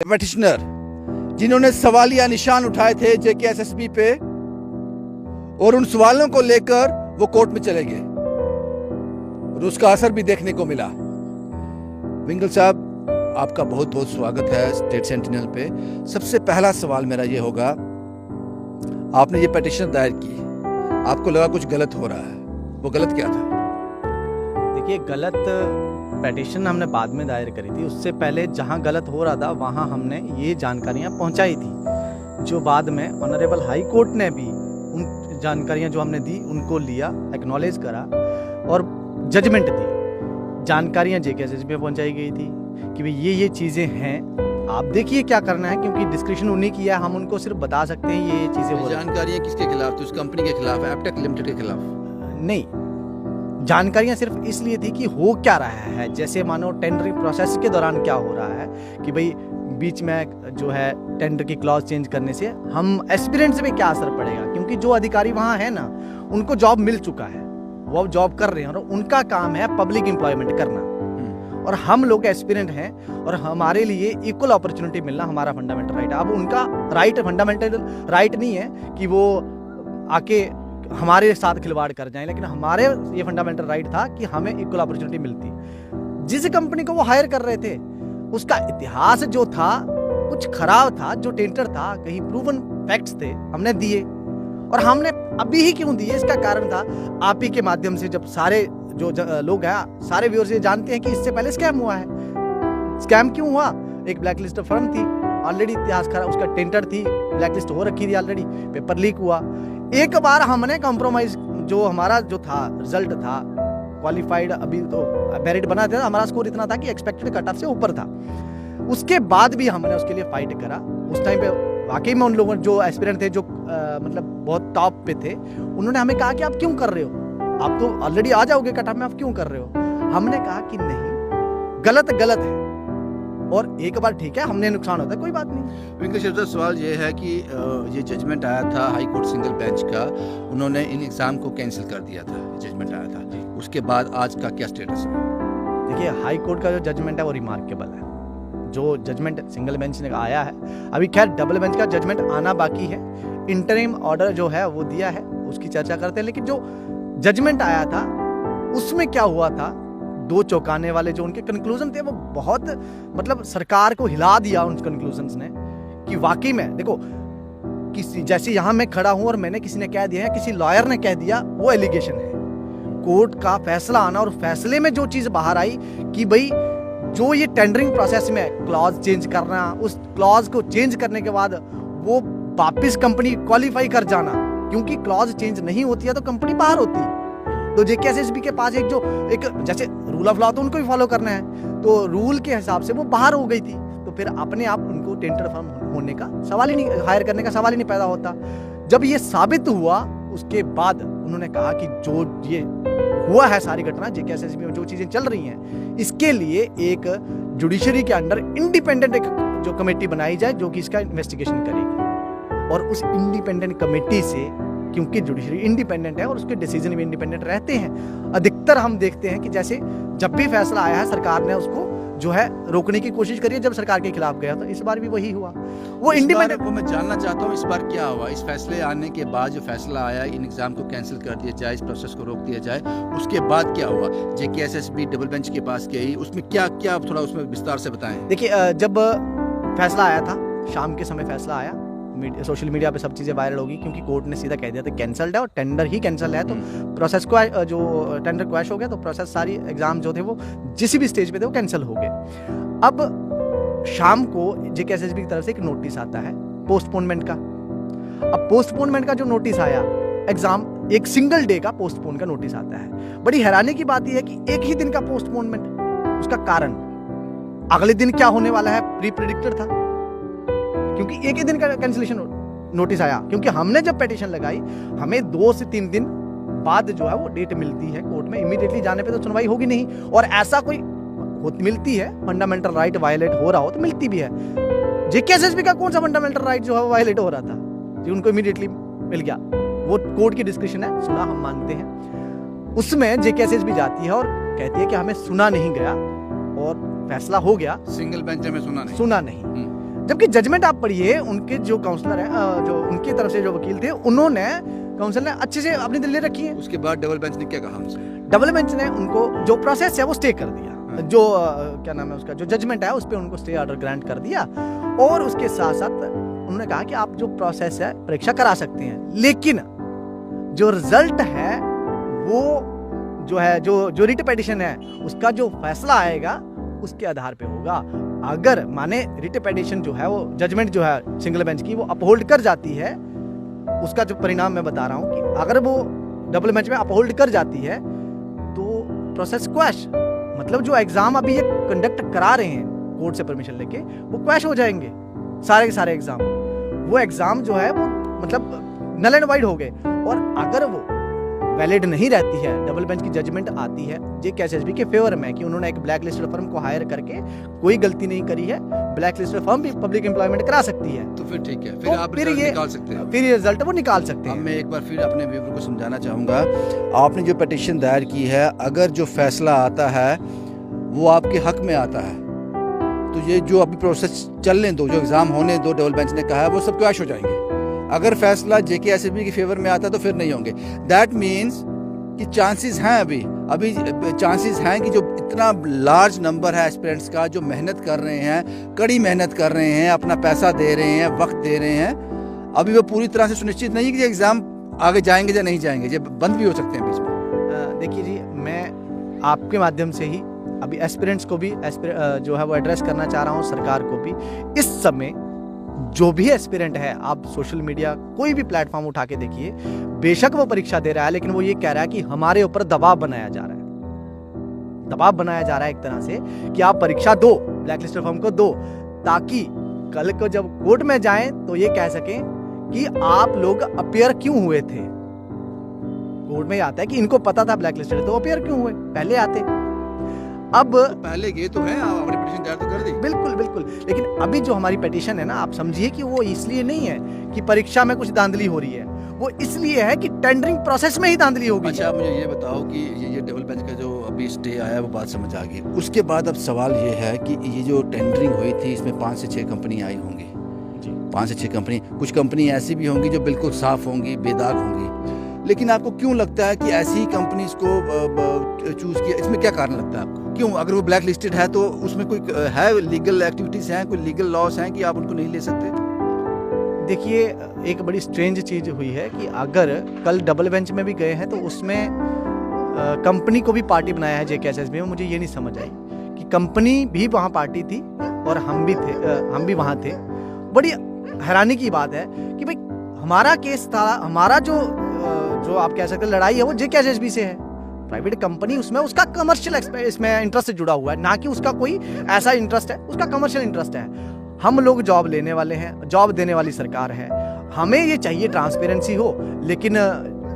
Petitioner जिन्होंने सवालिया निशान उठाए थे जेकेएसएसबी पे और उन सवालों को लेकर वो कोर्ट में चले गए और उसका असर भी देखने को मिला। विंगल साहब, आपका बहुत बहुत स्वागत है स्टेट सेंटिनल पे। सबसे पहला सवाल मेरा ये होगा, आपने ये पिटीशन दायर की, आपको लगा कुछ गलत हो रहा है, वो गलत क्या था? देखिए, गलत पिटीशन हमने बाद में दायर करी थी। उससे पहले जहां गलत हो रहा था वहां हमने ये जानकारियां पहुंचाई थी, जो बाद में ऑनरेबल हाई कोर्ट ने भी उन जानकारियां जो हमने दी उनको लिया, एक्नॉलेज करा और जजमेंट दी। जानकारियां जेकेएसएसबी में पहुंचाई गई थी कि भाई ये चीज़ें हैं, आप देखिए क्या करना है, क्योंकि डिस्क्रिप्शन उन्हीं की है, हम उनको सिर्फ बता सकते हैं ये चीज़ें हो रही हैं। जानकारियां किसके खिलाफ थी? उस कंपनी के खिलाफ है, एप्टेक लिमिटेड के खिलाफ? नहीं, जानकारियां सिर्फ इसलिए थी कि हो क्या रहा है, जैसे मानो टेंडरिंग प्रोसेस के दौरान क्या हो रहा है कि भाई बीच में जो है टेंडर की क्लॉज चेंज करने से हम एस्पिरेंट्स पे क्या असर पड़ेगा, क्योंकि जो अधिकारी वहाँ है ना, उनको जॉब मिल चुका है, वो अब जॉब कर रहे हैं और उनका काम है पब्लिक एम्प्लॉयमेंट करना, और हम लोग एस्पिरेंट हैं और हमारे लिए इक्वल अपॉर्चुनिटी मिलना हमारा फंडामेंटल राइट है। अब उनका राइट फंडामेंटल राइट नहीं है कि वो आके हमारे साथ खिलवाड़ कर जाएं, लेकिन हमारे ये फंडामेंटल राइट था कि हमें इक्वल अपॉर्चुनिटी मिलती। जिस कंपनी को वो हायर कर रहे थे उसका इतिहास जो था कुछ खराब था, जो टेंडर था कहीं प्रूवन फैक्ट्स थे, हमने दिए। और हमने अभी ही क्यों दिए, इसका कारण था आप ही के माध्यम से, जब सारे जो लोग हैं, सारे व्यूअर्स ये जानते हैं कि इससे पहले स्कैम हुआ है। स्कैम क्यों हुआ? एक ब्लैक लिस्ट फर्म थी, ऑलरेडी इतिहास खराब, उसका टेंडर थी, ब्लैक लिस्ट हो रखी थी ऑलरेडी, पेपर लीक हुआ। एक बार हमने कॉम्प्रोमाइज, जो हमारा जो था रिजल्ट था क्वालिफाइड, अभी तो मेरिट बना था, हमारा स्कोर इतना था कि एक्सपेक्टेड कट ऑफ से ऊपर था, उसके बाद भी हमने उसके लिए फाइट करा। उस टाइम पे वाकई में उन लोगों जो एस्पिरेंट थे, जो मतलब बहुत टॉप पे थे, उन्होंने हमें कहा कि आप क्यों कर रहे हो, आप तो ऑलरेडी आ जाओगे कट ऑफ में, आप क्यों कर रहे हो? हमने कहा कि नहीं, गलत गलत है, और एक बार ठीक है, हमने नुकसान होता है, कोई बात नहीं। विंकल साहब, सवाल ये है कि ये जजमेंट आया था हाई कोर्ट सिंगल बेंच का, उन्होंने इन एग्जाम को कैंसिल कर दिया था, जजमेंट आया था, उसके बाद आज का क्या स्टेटस है? देखिए, हाई कोर्ट का जो जजमेंट है वो रिमार्केबल है। जो जजमेंट सिंगल बेंच ने आया है, अभी खैर डबल बेंच का जजमेंट आना बाकी है, इंटरिम ऑर्डर जो है वो दिया है, उसकी चर्चा करते हैं। लेकिन जो जजमेंट आया था उसमें क्या हुआ था, दो चौंकाने वाले जो उनके कंक्लूजन थे, वो बहुत मतलब सरकार को हिला दिया उन कंक्लूजन्स ने, कि वाकई में देखो, किसी जैसे यहाँ मैं खड़ा हूं और मैंने किसी ने कह दिया है, किसी लॉयर ने कह दिया, वो एलिगेशन है। कोर्ट का फैसला आना और फैसले में जो चीज बाहर आई कि भाई जो ये टेंडरिंग प्रोसेस में क्लॉज चेंज करना, उस क्लॉज को चेंज करने के बाद वो वापिस कंपनी क्वालिफाई कर जाना, क्योंकि क्लॉज चेंज नहीं होती है तो कंपनी बाहर होती है। तो जेकेएसएसबी के पास एक जैसे रूल ऑफ लॉ तो उनको भी फॉलो करना है, तो रूल के हिसाब से वो बाहर हो गई थी, तो फिर अपने आप उनको टेंडर फर्म होने का सवाल ही नहीं, हायर करने का सवाल ही नहीं पैदा होता। जब ये साबित हुआ उसके बाद उन्होंने कहा कि जो ये हुआ है सारी घटना जेकेएसएसबी में जो चीजें चल रही हैं, इसके लिए एक जुडिशरी के अंडर इंडिपेंडेंट एक जो कमेटी बनाई जाए जो कि इसका इन्वेस्टिगेशन करेगी। और उस इंडिपेंडेंट कमेटी से, क्योंकि जुडिशरी इंडिपेंडेंट है और उसके डिसीजन भी इंडिपेंडेंट रहते हैं, अधिकतर हम देखते हैं कि जैसे जब भी फैसला आया है सरकार ने उसको जो है रोकने की कोशिश करी है, जब सरकार के खिलाफ गया, तो इस बार भी वही हुआ। वो इंडिपेंडेंट, मैं जानना चाहता हूँ इस बार क्या हुआ, इस फैसले आने के बाद जो फैसला आया इन एग्जाम को कैंसिल कर दिया जाए, इस प्रोसेस को रोक दिया जाए, उसके बाद क्या हुआ? जेकेएसएसबी डबल बेंच के पास गई, उसमें क्या क्या थोड़ा उसमें विस्तार से बताएं। देखिए, जब फैसला आया था, शाम के समय फैसला आया, सोशल मीडिया पे सब चीज़ें वायरल होगी, क्योंकि कोर्ट ने सीधा कह दिया था कैंसल्ड है और टेंडर ही कैंसल है, तो प्रोसेस को जो टेंडर क्वैश हो गया, तो प्रोसेस सारी एग्जाम जो थे वो जिस भी स्टेज पे थे वो कैंसिल हो गए। अब शाम को जेकेएसएसबी की तरफ से एक नोटिस आता है पोस्टपोनमेंट का। अब पोस्टपोनमेंट का जो नोटिस आया, एग्जाम एक सिंगल डे का पोस्टपोन का नोटिस आता है। बड़ी हैरानी की बात यह है कि एक ही दिन का पोस्टपोनमेंट, उसका कारण अगले दिन क्या होने वाला है प्री प्रेडिक्टेड था, क्योंकि एक ही दिन का कैंसिलेशन नोटिस आया। क्योंकि हमने जब पिटीशन लगाई, हमें 2 से 3 दिन बाद जो है वो डेट मिलती है कोर्ट में, इमीडिएटली जाने पे तो सुनवाई होगी नहीं, और ऐसा कोई मिलती है फंडामेंटल राइट वायलेट हो रहा हो तो मिलती भी है। जेकेएसएसबी का कौन सा फंडामेंटल राइट जो है वो वायलेट हो रहा था जो उनको इमीडिएटली मिल गया? वो कोर्ट की डिस्क्रिप्शन है, सुना हम मानते हैं, उसमें जेकेएसएसबी जाती है और कहती है कि हमें सुना नहीं गया और फैसला हो गया, सिंगल बेंच में सुना नहीं। जबकि जजमेंट आप पढ़िए, उनके जो काउंसलर है, जो उनकी तरफ से जो वकील थे, उन्होंने काउंसिल ने अच्छे से अपनी दलीलें रखी है। उसके बाद डबल बेंच ने क्या कहा हमसे? डबल बेंच ने उनको जो प्रोसेस है वो स्टे कर दिया, जो क्या नाम है उसका, जो जजमेंट है उस पर उनको स्टे ऑर्डर ग्रांट कर दिया, और उसके साथ साथ उन्होंने कहा कि आप जो प्रोसेस है परीक्षा करा सकते हैं, लेकिन जो रिजल्ट है वो जो है, जो रिट पिटीशन है उसका जो फैसला आएगा उसके आधार पे होगा। अगर माने रिट पिटीशन जो है, वो जजमेंट जो है सिंगल बेंच की, वो अपहोल्ड कर जाती है, उसका जो परिणाम मैं बता रहा हूं कि अगर वो डबल बेंच में अपहोल्ड कर जाती है तो प्रोसेस क्वैश, मतलब जो एग्जाम अभी ये कंडक्ट करा रहे हैं कोर्ट से परमिशन लेके, वो क्वैश हो जाएंगे सारे के सारे एग्जाम। वो एग्जाम जो है वो मतलब नल एंड वाइड हो गए, और अगर वो वैलिड नहीं रहती है, डबल बेंच की जजमेंट आती है जेकेएसएसबी के फेवर में कि उन्होंने एक ब्लैक लिस्टेड फर्म को हायर करके कोई गलती नहीं करी है, ब्लैक लिस्टेड फर्म भी पब्लिक एम्प्लॉयमेंट करा सकती है, तो फिर ठीक है, फिर आप रिजल्ट निकाल सकते हैं, फिर ये रिजल्ट वो निकाल सकते हैं। मैं एक बार फिर अपने व्यूअर को समझाना चाहूँगा, आपने जो पिटीशन दायर की है, अगर जो फैसला आता है वो आपके हक में आता है तो ये जो अभी प्रोसेस चलने दो, जो एग्ज़ाम होने दो, डबल बेंच ने कहा है, वो सब क्रैश हो जाएंगे। अगर फैसला जेकेएसएसबी के फेवर में आता है तो फिर नहीं होंगे। दैट मीन्स कि चांसेस हैं, अभी चांसेस हैं कि जो इतना लार्ज नंबर है एस्पिरेंट्स का, जो मेहनत कर रहे हैं, कड़ी मेहनत कर रहे हैं, अपना पैसा दे रहे हैं, वक्त दे रहे हैं, अभी वो पूरी तरह से सुनिश्चित नहीं कि एग्ज़ाम आगे जाएंगे या नहीं जाएंगे, ये बंद भी हो सकते हैं बीच में। देखिए जी, मैं आपके माध्यम से ही अभी एस्पिरेंट्स को भी जो है वो एड्रेस करना चाह रहा हूँ, सरकार को भी। इस समय जो भी एस्पिरेंट है, आप सोशल मीडिया कोई भी प्लेटफॉर्म उठा के देखिए, बेशक वो परीक्षा दे रहा है, लेकिन वो ये कह रहा है कि हमारे ऊपर दबाव बनाया जा रहा है, दबाव बनाया जा रहा है एक तरह से कि आप परीक्षा दो, ब्लैक लिस्टेड फर्म को दो, ताकि कल को जब कोर्ट में जाएं तो ये कह सकें कि आप लोग अपियर क्यों हुए थे। कोर्ट में आता है कि इनको पता था ब्लैक लिस्टेड, तो अपियर क्यों हुए, पहले आते। अब तो पहले ये तो है, आपने पिटीशन दायर तो कर दी, बिल्कुल बिल्कुल, लेकिन अभी जो हमारी पिटीशन है ना, आप समझिए कि वो इसलिए नहीं है कि परीक्षा में कुछ धांधली हो रही है, वो इसलिए है कि टेंडरिंग प्रोसेस में ही धांधली हो गई। अच्छा, मुझे ये बताओ कि ये डबल बेंच का जो अभी स्टे आया वो बात समझ आ गई। उसके बाद अब सवाल ये है कि ये जो टेंडरिंग हुई थी, इसमें 5 से 6 कंपनी आई होंगी, 5 से 6 कंपनी, कुछ कंपनी ऐसी भी होंगी जो बिल्कुल साफ होंगी, बेदाग होंगी, लेकिन आपको क्यों लगता है कि ऐसी कंपनीज को चूज किया? इसमें क्या कारण लगता है आपको? क्यों? अगर वो ब्लैक लिस्टेड है तो उसमें कोई है, लीगल एक्टिविटीज हैं, कोई लीगल लॉस हैं कि आप उनको नहीं ले सकते? देखिए, एक बड़ी स्ट्रेंज चीज हुई है कि अगर कल डबल बेंच में भी गए हैं तो उसमें कंपनी को भी पार्टी बनाया है जेकेएसएसबी में। मुझे ये नहीं समझ आई कि कंपनी भी वहाँ पार्टी थी और हम भी वहाँ थे। बड़ी हैरानी की बात है कि भाई हमारा केस था, हमारा जो आप कह सकते हैं लड़ाई है वो जेकेएसएसबी से है, प्राइवेट कंपनी उसमें उसका कमर्शियल इसमें इंटरेस्ट जुड़ा हुआ है, ना कि उसका कोई ऐसा इंटरेस्ट है, उसका कमर्शियल इंटरेस्ट है। हम लोग जॉब लेने वाले हैं, जॉब देने वाली सरकार है, हमें ये चाहिए ट्रांसपेरेंसी हो, लेकिन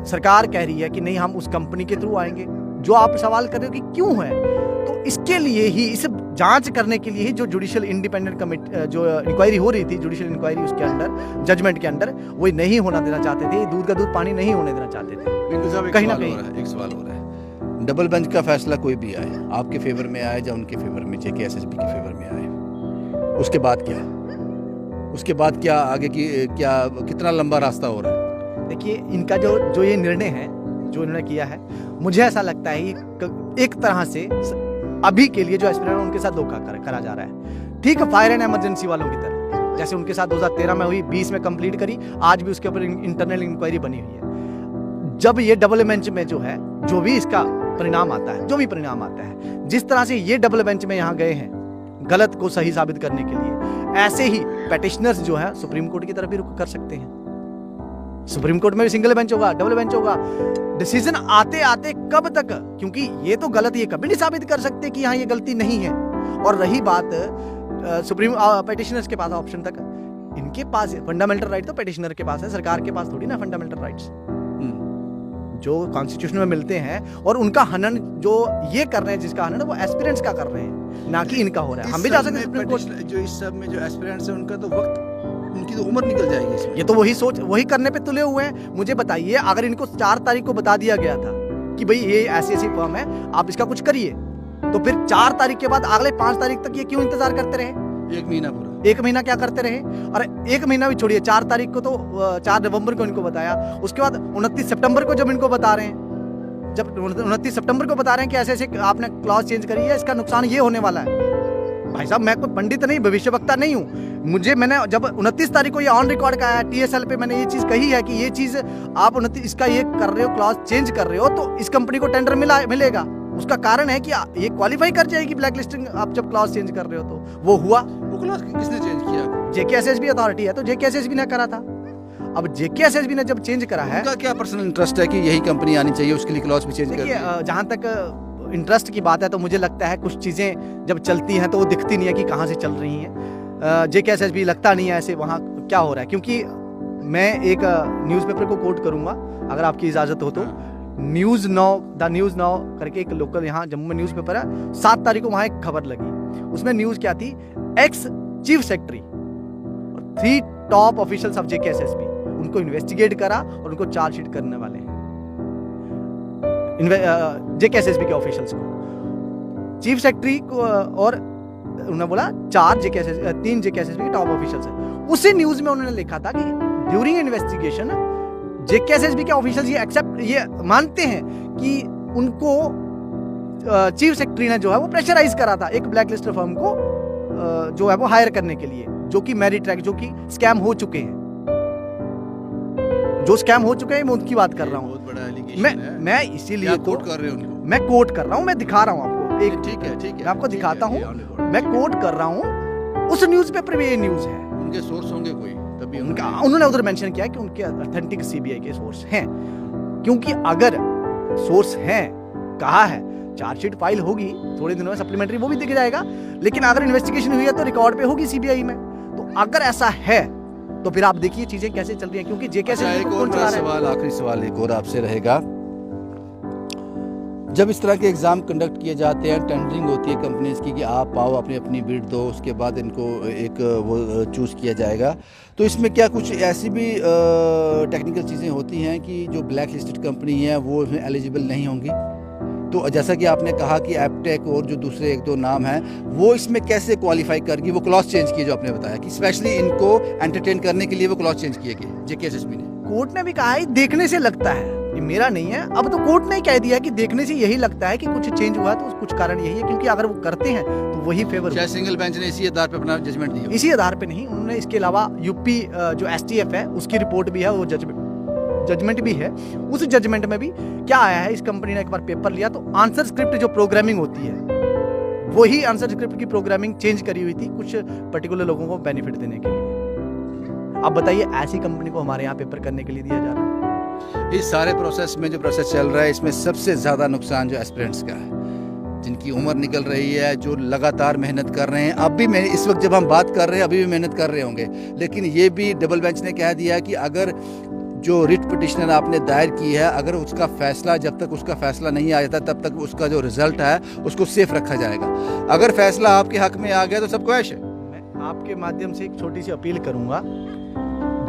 सरकार कह रही है कि नहीं, हम उस कंपनी के थ्रू आएंगे। जो आप सवाल कर रहे हो कि क्यों है, तो इसके लिए ही, इसे जांच करने के लिए ही जो जुडिशियल इंडिपेंडेंट कमेटी जो इंक्वायरी हो रही थी, जुडिशियल इंक्वायरी उसके अंडर, जजमेंट के अंदर, वो नहीं होना देना चाहते थे, दूध का दूध पानी नहीं होने देना चाहते थे। कहीं ना कहीं एक सवाल हो रहा है, डबल बेंच का फैसला कोई भी आए, आपके फेवर में आए या उनके फेवर में, जेकेएसएसबी के फेवर में आए, उसके बाद क्या है? उसके बाद क्या आगे की, क्या कितना लंबा रास्ता हो रहा है? देखिए, इनका जो ये निर्णय है, जो इन्होंने किया है, मुझे ऐसा लगता है एक तरह से अभी के लिए जो एस्पिरेंट है उनके साथ धोखा करा जा रहा है। ठीक है, फायर एंड इमरजेंसी वालों की तरह, जैसे उनके साथ 2013 में हुई, 20 में कंप्लीट करी, आज भी उसके ऊपर इंटरनल इंक्वायरी बनी हुई है। जब ये डबल बेंच में जो है, जो भी इसका परिणाम आता है, जो भी परिणाम आता है, जिस तरह से ये डबल बेंच में यहाँ गए हैं गलत को सही साबित करने के लिए, ऐसे ही पेटिशनर्स जो है सुप्रीम कोर्ट की तरफ भी रुख कर सकते हैं। सुप्रीम कोर्ट में भी सिंगल बेंच होगा, डबल बेंच होगा, डिसीजन आते आते कब तक, क्योंकि ये तो गलत, ये कभी नहीं साबित कर सकते कि हाँ ये गलती नहीं है। और रही बात सुप्रीम पेटिशनर्स के पास ऑप्शन तक, इनके पास फंडामेंटल राइट तो पेटिशनर के पास है, सरकार के पास थोड़ी ना फंडामेंटल राइट्स जो कॉन्स्टिट्यूशन में मिलते हैं। और उनका हनन जो ये कर रहे हैं, जिसका हनन वो एस्पिरेंट्स का कर रहे हैं, ना कि इनका हो रहा है। हम भी जा सकते हैं सुप्रीम कोर्ट। जो इस सब में जो एस्पिरेंट्स हैं, उनका तो वक्त, उनकी तो उम्र निकल जाएगी इसमें। ये तो वही करने पे तुले हुए हैं। मुझे बताइए, अगर इनको 4 तारीख को बता दिया गया था कि भाई ये ऐसी फर्म है, आप इसका कुछ करिए, तो फिर 4 तारीख के बाद अगले 5 तारीख तक ये क्यों इंतजार करते रहे? 1 महीना पूरा। एक महीना क्या करते रहे? और एक महीना भी छोड़िए, 4 तारीख को तो 4 नवंबर को इनको बताया, उसके बाद 29 सितंबर को जब इनको बता रहे हैं, जब 29 सितंबर को बता रहे हैं कि ऐसे ऐसे आपने क्लॉज चेंज करी है, इसका नुकसान ये होने वाला है। भाई साहब, मैं कोई पंडित नहीं, भविष्यवक्ता नहीं हूँ। मैंने जब 29 तारीख को ये ऑन रिकॉर्ड का है, TSL पे मैंने ये चीज कही है कि ये चीज आप 29 इसका ये कर रहे हो, क्लॉज चेंज कर रहे हो, तो इस कंपनी को टेंडर मिलेगा। उसका कारण है कि ये क्वालिफाई कर जाएगी ब्लैक लिस्टिंग, आप जब क्लॉज चेंज कर रहे हो तो वो हुआ। वो क्लॉज किसने चेंज किया? JKSSB अथॉरिटी है, तो JKSSB ने करा था। अब JKSSB ने जब चेंज करा है, उनका क्या पर्सनल इंटरेस्ट है कि यही कंपनी आनी चाहिए, उसके लिए क्लॉज भी चेंज कर देखिए, जहाँ तक इंटरेस्ट की बात है तो मुझे लगता है कुछ चीज़ें जब चलती हैं तो वो दिखती नहीं है कि कहाँ से चल रही हैं। JKSSB लगता नहीं है ऐसे वहाँ क्या हो रहा है, क्योंकि मैं एक न्यूज़पेपर को कोट करूँगा अगर आपकी इजाज़त हो तो। न्यूज़ नाउ करके एक लोकल यहाँ जम्मू में न्यूज़पेपर है, 7 तारीख को वहाँ एक खबर लगी। उसमें न्यूज़ क्या थी? एक्स चीफ सेक्रेटरी और 3 टॉप ऑफिशियल्स ऑफ JKSSB, उनको इन्वेस्टिगेट करा और उनको चार्जशीट करने वाले हैं JKSSB के ऑफिशियल्स को, चीफ सेक्रेटरी को, और उन्होंने बोला 3 JKSSB के टॉप ऑफिशियल्स हैं। उसी न्यूज़ में उन्होंने लिखा था कि ड्यूरिंग इन्वेस्टिगेशन JKSSB के ऑफिशियल्स ये मानते हैं कि उनको चीफ सेक्रेटरी ने जो है वो प्रेशराइज करा था एक ब्लैक लिस्ट फर्म को जो है वो हायर करने के लिए, जो कि मैरी ट्रैक, जो कि स्कैम हो चुके हैं, मैं उनकी बात कर रहा हूँ। बहुत बड़ा एलिगेशन है। मैं इसीलिए कोट कर रहे हो उनको? मैं कोट कर रहा हूँ, मैं दिखा रहा हूँ आपको एक, ठीक है मैं आपको दिखाता हूँ, मैं कोट कर रहा हूँ। उस न्यूज़पेपर में ये न्यूज़ है, उनके सोर्स होंगे कोई, तभी उन्होंने उधर मेंशन किया कि उनके ऑथेंटिक CBI के सोर्स हैं, क्योंकि अगर सोर्स हैं, कहा है चार्जशीट फाइल होगी थोड़े दिनों में, सप्लीमेंट्री वो भी दिख जाएगा, लेकिन अगर इन्वेस्टिगेशन हुई है तो रिकॉर्ड पे होगी CBI में। तो अगर ऐसा है तो फिर आप देखिए चीजें कैसे चल रही हैं, क्योंकि JKSSB को कौन चला रहा है। आखिरी सवाल एक और आपसे रहेगा, जब इस तरह के एग्ज़ाम कंडक्ट किए जाते हैं, टेंडरिंग होती है कंपनीज की कि आप आओ अपनी बिड दो, उसके बाद इनको एक वो चूज़ किया जाएगा, तो इसमें क्या कुछ ऐसी भी टेक्निकल चीज़ें होती हैं कि जो ब्लैक लिस्टेड कंपनी है वो इसमें एलिजिबल नहीं होंगी? तो जैसा कि आपने कहा कि एपटेक और जो दूसरे 1-2 नाम हैं, वो इसमें कैसे क्वालिफाई करगी? वो क्लॉज चेंज किए जो आपने बताया कि स्पेशली इनको एंटरटेन करने के लिए वो क्लॉज चेंज किए गए JKSSB ने। कोर्ट ने भी कहा है देखने से लगता है, ये मेरा नहीं है। अब तो कोर्ट ने कह दिया कि देखने से यही लगता है कि कुछ चेंज हुआ, तो कुछ कारण यही है, क्योंकि अगर वो करते हैं तो वही फेवर। चाहे सिंगल बेंच ने इसी आधार पर अपना जजमेंट दिया? इसी आधार पे नहीं, उन्होंने इसके अलावा यूपी जो STF है उसकी रिपोर्ट भी है, वो जजमेंट भी है। उस जजमेंट में भी क्या आया है, इस कंपनी ने एक बार पेपर लिया तो आंसर स्क्रिप्ट जो प्रोग्रामिंग होती है, वही आंसर स्क्रिप्ट की प्रोग्रामिंग चेंज करी हुई थी कुछ पर्टिकुलर लोगों को बेनिफिट देने के लिए। अब बताइए, ऐसी कंपनी को हमारे यहाँ पेपर करने के लिए दिया जा रहा है? इस सारे प्रोसेस में जो प्रोसेस चल रहा है, इसमें सबसे ज़्यादा नुकसान जो एस्पिरेंट्स का है, जिनकी उम्र निकल रही है, जो लगातार मेहनत कर रहे हैं। अब भी मैं इस वक्त जब हम बात कर रहे हैं, अभी भी मेहनत कर रहे होंगे, लेकिन ये भी डबल बेंच ने कह दिया कि अगर जो रिट पिटिशनर आपने दायर की है, अगर उसका फैसला, जब तक उसका फैसला नहीं आ जाता तब तक उसका जो रिजल्ट है उसको सेफ रखा जाएगा। अगर फैसला आपके हक में आ गया तो सब ख्वाहिश है। मैं आपके माध्यम से एक छोटी सी अपील करूंगा,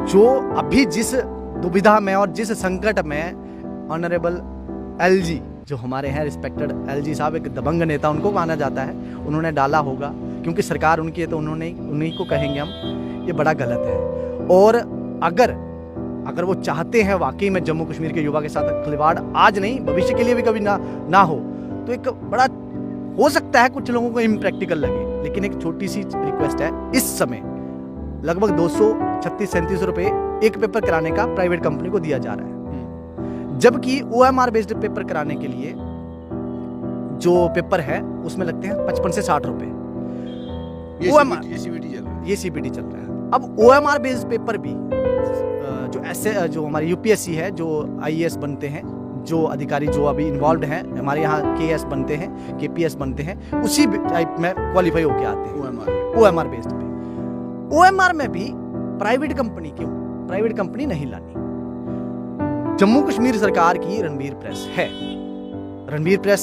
जो अभी जिस दुविधा में और जिस संकट में ऑनरेबल LG जो हमारे हैं, रिस्पेक्टेड LG साहब, एक दबंग नेता उनको माना जाता है, उन्होंने डाला होगा, क्योंकि सरकार उनकी है तो उन्हीं को कहेंगे हम, ये बड़ा गलत है। और अगर वो चाहते हैं वाकई में जम्मू कश्मीर के युवा के साथ खिलवाड़, आज नहीं भविष्य के लिए भी कभी ना हो, तो एक बड़ा हो सकता है कुछ लोगों को इम्प्रैक्टिकल लगे, लेकिन एक छोटी सी रिक्वेस्ट है, इस समय लगभग 236-37 रुपए एक पेपर कराने का प्राइवेट कंपनी को दिया जा रहा है, जबकि OMR बेस्ड पेपर कराने के लिए जो पेपर है उसमें लगते हैं 55 से 60 रुपए। ये CBT चल रहा है। अब OMR बेस्ड पेपर भी जो हमारी UPSC है, जो IAS बनते हैं, जो अधिकारी जो अभी इन्वॉल्व हैं, हमारे यहाँ KS बनते हैं, KPS बनते हैं, उसी टाइप में क्वालिफाई होके आते हैं OMR बेस्ड पे। OMR में भी प्राइवेट कंपनी, क्यों प्राइवेट कंपनी नहीं लानी? जम्मू कश्मीर सरकार की रणवीर प्रेस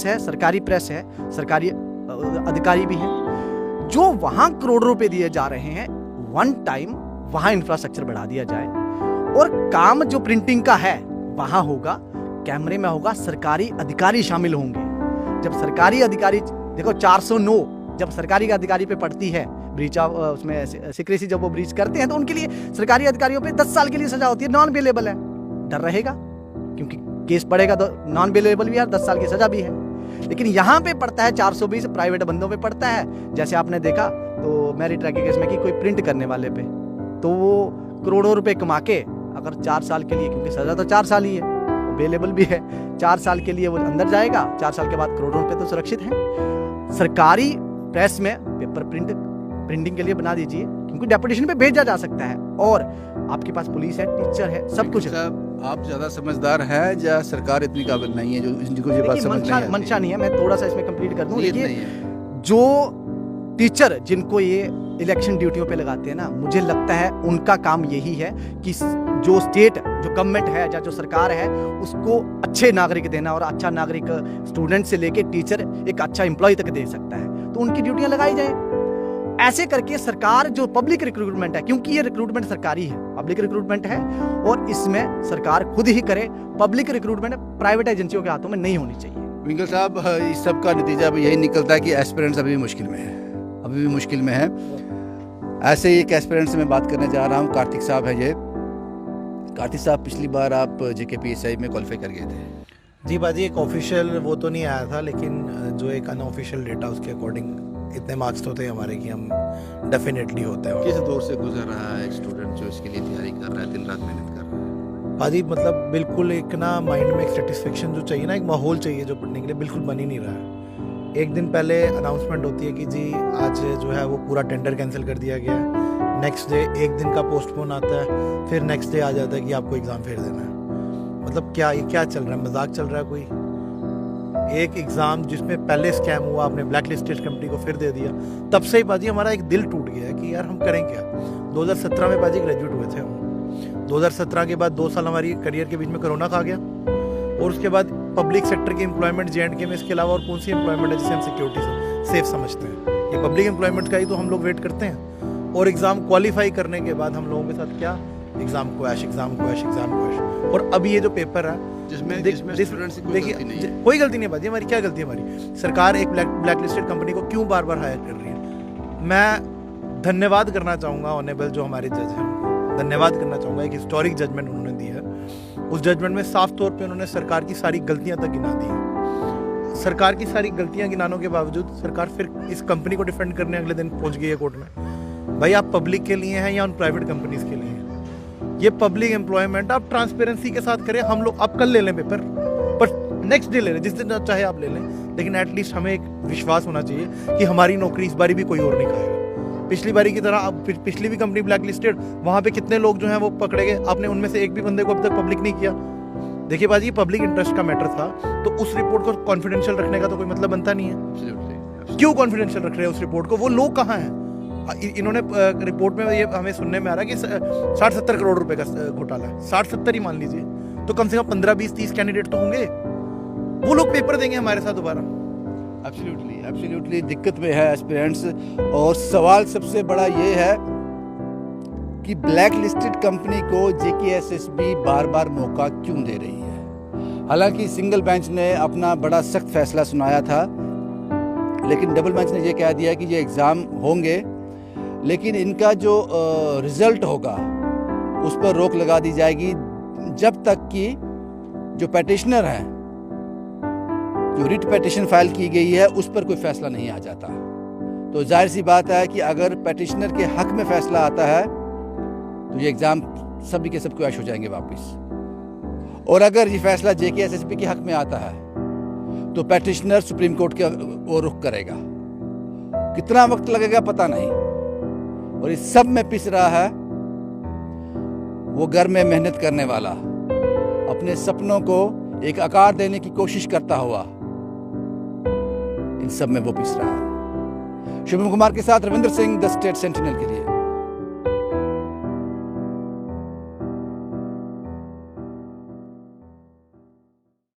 है, सरकारी प्रेस है, सरकारी अधिकारी भी हैं, जो वहां करोड़ों रुपए दिए जा रहे हैं, वन टाइम वहां इंफ्रास्ट्रक्चर बढ़ा दिया जाए और काम जो प्रिंटिंग का है वहां होगा, कैमरे में होगा, सरकारी अधिकारी शामिल होंगे। जब सरकारी अधिकारी, देखो 409 जब सरकारी अधिकारी पे पड़ती है ब्रीच ऑफ उसमें सीक्रेसी जब वो ब्रीच करते हैं तो उनके लिए सरकारी अधिकारियों पे 10 साल के लिए सजा होती है, नॉन बेलेबल है। डर रहेगा क्योंकि केस पड़ेगा तो नॉन बेलेबल भी है, 10 साल की सजा भी है। लेकिन यहाँ पे पड़ता है 420, प्राइवेट बंदों पे पड़ता है। जैसे आपने देखा तो मैरिट ट्रैक के केस में कि कोई प्रिंट करने वाले पे तो वो करोड़ों रुपए कमा के अगर 4 साल के लिए, क्योंकि सजा तो 4 साल ही है, वो बेलेबल भी है, 4 साल के लिए वो अंदर जाएगा, 4 साल के बाद करोड़ों रुपए तो सुरक्षित हैं। सरकारी प्रेस में पेपर प्रिंटिंग के लिए बना दीजिए, क्योंकि डेपुटेशन पे भेजा जा सकता है और आपके पास पुलिस है, टीचर है, सब कुछ है। आप ज्यादा समझदार हैं या सरकार इतनी काबिल नहीं है जो जिनको ये बात समझ नहीं आती? मंशा नहीं है, मैं थोड़ा सा इसमें कंप्लीट कर दूं। देखिए, है। जो टीचर जिनको ये इलेक्शन ड्यूटियों पे लगाते हैं ना, मुझे लगता है उनका काम यही है कि जो स्टेट, जो गवर्नमेंट है या जो सरकार है, उसको अच्छे नागरिक देना, और अच्छा नागरिक स्टूडेंट से लेके टीचर एक अच्छा एम्प्लॉय तक दे सकता है, तो उनकी ड्यूटियां लगाई जाए। ऐसे करके सरकार जो पब्लिक रिक्रूटमेंट है, क्योंकि ये रिक्रूटमेंट सरकारी है, पब्लिक रिक्रूटमेंट है, और इसमें सरकार खुद ही करे। पब्लिक रिक्रूटमेंट प्राइवेट एजेंसियों के हाथों में नहीं होनी चाहिए। विंकल साहब, इस सब का नतीजा भी यही निकलता है कि एस्पिरेंट्स अभी भी मुश्किल में है, अभी भी मुश्किल में है। ऐसे ही एक एस्पिरेंट से मैं बात करने जा रहा हूँ, कार्तिक साहब है ये। कार्तिक साहब, पिछली बार आप JKPSI में क्वालिफाई कर गए थे। जी बाजी, एक ऑफिशियल वो तो नहीं आया था, लेकिन जो एक अनऑफिशियल डेटा उसके अकॉर्डिंग इतने मार्क्स तो थे हमारे कि हम डेफिनेटली होते हैं। किस दौर से गुजर रहा है एक स्टूडेंट जो इसके लिए तैयारी कर रहा है, दिन रात मेहनत कर रहा है? बाजी मतलब बिल्कुल एक ना माइंड में एक सेटिस्फेक्शन जो चाहिए ना, एक माहौल चाहिए जो पढ़ने के लिए, बिल्कुल बन ही नहीं रहा है। एक दिन पहले अनाउंसमेंट होती है कि जी आज जो है वो पूरा टेंडर कैंसिल कर दिया गया है, नेक्स्ट डे एक दिन का पोस्टपोन आता है, फिर नेक्स्ट डे आ जाता है कि आपको एग्ज़ाम फेर देना है। मतलब क्या ये क्या चल रहा है, मजाक चल रहा है कोई? एक एग्ज़ाम जिसमें पहले स्कैम हुआ, आपने ब्लैक लिस्टेड कंपनी को फिर दे दिया, तब से ही बाजी हमारा एक दिल टूट गया है कि यार हम करें क्या। 2017 में बाजी ग्रेजुएट हुए थे हम, 2017 के बाद 2 साल हमारी करियर के बीच में कोरोना खा गया, और उसके बाद पब्लिक सेक्टर की एम्प्लॉयमेंट J&K में, इसके अलावा और कौन सी एम्प्लॉयमेंट है जिसे हम सिक्योरिटी से सेफ समझते हैं? ये पब्लिक एम्प्लॉयमेंट का ही तो हम लोग वेट करते हैं। और एग्ज़ाम क्वालिफाई करने के बाद हम लोगों के साथ क्या, exam crash, exam crash, exam crash. और अब ये जो पेपर है जिसमें स्टूडेंट्स की देखिए, कोई गलती नहीं है बाजी, हमारी क्या गलती है? हमारी सरकार एक ब्लैक लिस्टेड कंपनी को क्यों बार बार हायर कर रही है? मैं धन्यवाद करना चाहूँगा ऑनेबल जो हमारे जज हैं, उनको धन्यवाद करना चाहूँगा। एक हिस्टोरिक जजमेंट उन्होंने दी है, उस जजमेंट में साफ तौर पे उन्होंने सरकार की सारी गलतियां तक गिना दी हैं। सरकार की सारी गलतियां गिनाने के बावजूद सरकार फिर इस कंपनी को डिफेंड करने अगले दिन पहुंच गई है कोर्ट में। भाई आप पब्लिक के लिए हैं या उन प्राइवेट कंपनीज के लिए हैं? ये पब्लिक एम्प्लॉयमेंट आप ट्रांसपेरेंसी के साथ करें। हम लोग आप कल ले लें पेपर, पर नेक्स्ट डे ले लें, जिस दिन चाहे आप ले लें, लेकिन एटलीस्ट हमें एक विश्वास होना चाहिए कि हमारी नौकरी इस बारी भी कोई और नहीं खाएगा। पिछली बारी की तरह अब पिछली भी कंपनी ब्लैक लिस्टेड, वहाँ पे कितने लोग जो हैं वो पकड़े गए, आपने उनमें से एक भी बंदे को अब तक पब्लिक नहीं किया। देखिए बाजी, पब्लिक इंटरेस्ट का मैटर था, तो उस रिपोर्ट को कॉन्फिडेंशियल रखने का तो कोई मतलब बनता नहीं है। क्यों कॉन्फिडेंशियल रख रहे हैं उस रिपोर्ट को? वो लोग कहाँ हैं? इन्होंने रिपोर्ट में ये हमें सुनने में आ रहा है कि 60-70 करोड़ रुपए का घोटाला है। 60-70 ही मान लीजिए, तो कम से कम 15-20-30 कैंडिडेट तो होंगे, वो लोग पेपर देंगे हमारे साथ दोबारा। एब्सोल्युटली दिक्कत में है एस्पिरेंट्स। और सवाल सबसे बड़ा ये है कि ब्लैक लिस्टेड कंपनी को JKSSB बार बार मौका क्यों दे रही है? हालांकि सिंगल बेंच ने अपना बड़ा सख्त फैसला सुनाया था, लेकिन डबल बेंच ने ये कह दिया कि ये एग्ज़ाम होंगे, लेकिन इनका जो रिज़ल्ट होगा उस पर रोक लगा दी जाएगी जब तक कि जो पेटिशनर हैं, जो रिट पेटिशन फाइल की गई है, उस पर कोई फैसला नहीं आ जाता। तो जाहिर सी बात है कि अगर पेटिशनर के हक में फैसला आता है तो ये एग्ज़ाम सभी के सब क्रैश हो जाएंगे वापस। और अगर ये फैसला JKSSB के हक में आता है तो पेटिशनर सुप्रीम कोर्ट के ओर रुख करेगा। कितना वक्त लगेगा पता नहीं। और इस सब में पिस रहा है वो घर में मेहनत करने वाला, अपने सपनों को एक आकार देने की कोशिश करता हुआ, इन सब में वो पिस रहा है। शुभम कुमार के साथ Ravindra Singh, the state sentinel के लिए।